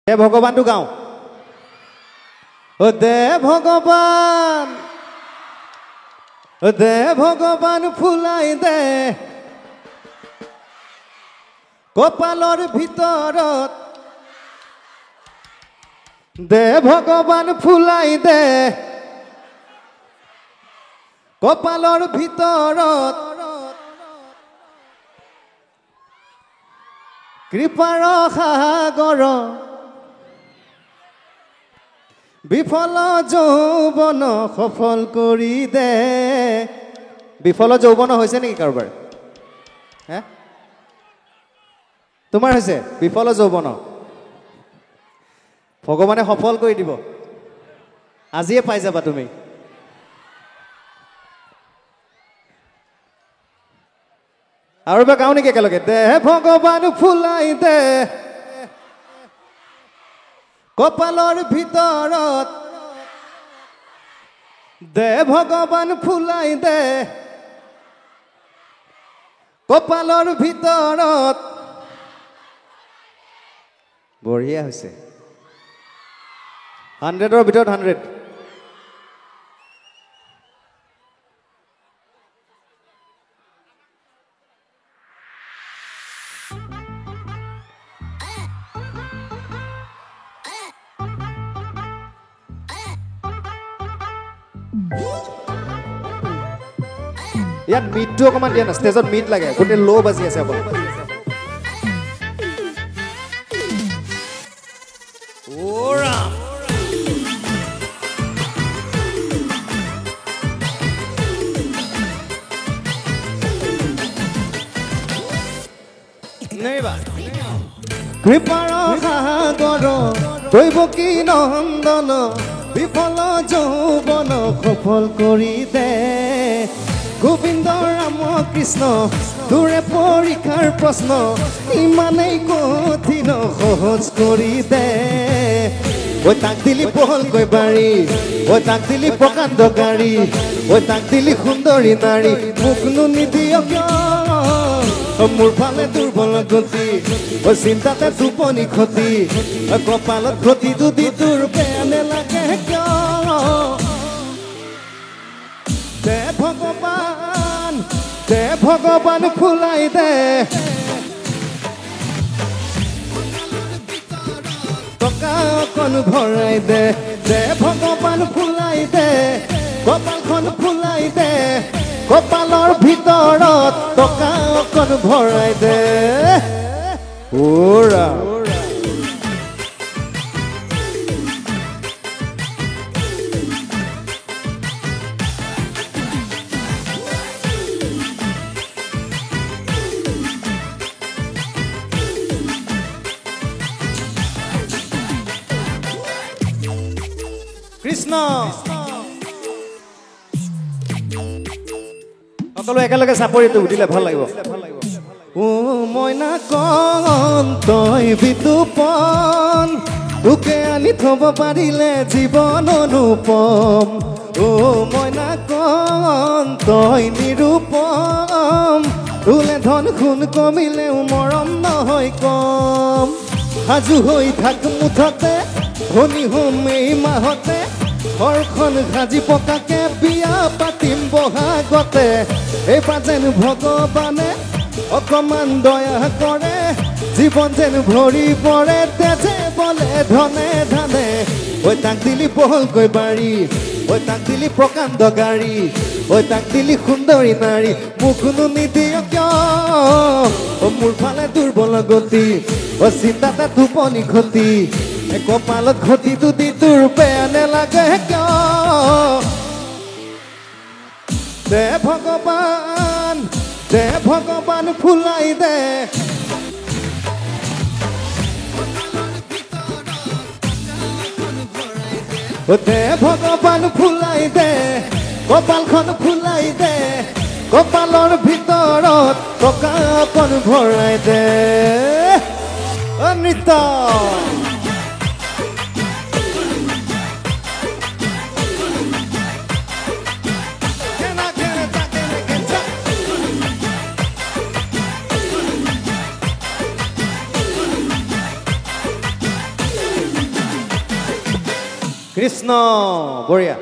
দে ভগৱানটো গাওঁ দে ভগৱান দে ভগৱান ফুলাই দে কপালৰ ভিতৰত দে ভগৱান ফুলাই দে কপালৰ ভিতৰত কৃপাৰ সাগৰ বিফল যৌৱন সফল কৰি দে বিফল যৌৱন হৈছে নেকি কাৰোবাৰ হে তোমাৰ হৈছে বিফল যৌৱন ভগৱানে সফল কৰি দিব আজিয়ে পাই যাবা তুমি আৰু এবাৰ গাওঁ নেকি একেলগে দে ভগৱান ফুলাই দে কপালৰ ভিতৰত দে ভগৱান ফুলাই দে কপালৰ ভিতৰত বঢ়িয়া হৈছে 100ৰ ভিতৰত 100 ইয়াত মিটটো অকমান দিয়া না ষ্টেজত মিট লাগে গোটেই লো বাজি আছে অকল ওৰা নেবা কৃপাৰ সাগৰ দৈৱকী নন্দন বিফল যৌৱন সফল কৰি দে গোবিন্দ ৰাম কৃষ্ণ তোৰে পৰীক্ষাৰ প্ৰশ্ন ইমানেই কঠিন সহজ কৰি দে ঐ তাক দিলি পহলকৈ বাৰী ঐ তাক দিলি প্ৰকাণ্ড গাড়ী ঐ তাক দিলি সুন্দৰী নাৰী মোকনো নিদিয় কিয় মোৰ ফালে দুৰ্বল গতি ঐ চিন্তাতে টোপনি ক্ষতি কপালত ক্ষতি যদি তোৰ বেয়া নেলাগে কিয় দে ভগৱান ফুলাই দে টকা অকণ ভৰাই দে দে ভগৱান ফুলাই দে কপালখন ফুলাই দে কপালৰ ভিতৰত টকা অকণ ভৰাই দে ওৰা কৃষ্ণ সকলো একেলগে চাপৰিটো উঠিলে ভাল লাগিব ও মইনা কণ তই বিতুপন তোকে আনি থব পাৰিলে জীৱন অনুপম ও মইনা কণ তই নিৰূপম তোলে ধন সোণ কমিলেও মৰম নহয় কম সাজু হৈ থাক মুঠতে ধনী হোম এই মাহতে ঘৰখন সাজি পকাকে বিয়া পাতিম বহাগতে এইবাৰ যেন ভগৱানে অকমান দয়া কৰে জীৱন যেন ভৰি পৰে তেজে বলে ধনে ধানে ঐ তাক দিলি বহলকৈ বাৰী ঐ তাক দিলি প্ৰকাণ্ড গাড়ী ঐ তাক দিলি সুন্দৰী নাৰী মোকনো নিদিয় কিয় মোৰ ফালে দুৰ্বল গতি চিন্তাতে টোপনি ক্ষতি কপালত ক্ষতি যদি তোৰ বেয়া নেলাগে কিয় দে ভগৱান ফুলাই দে দে ভগৱান ফুলাই দে কপালখন ফুলাই দে কপালৰ ভিতৰত টকা অকণ ভৰাই দে নৃত্য কৃষ্ণ বঢ়িয়া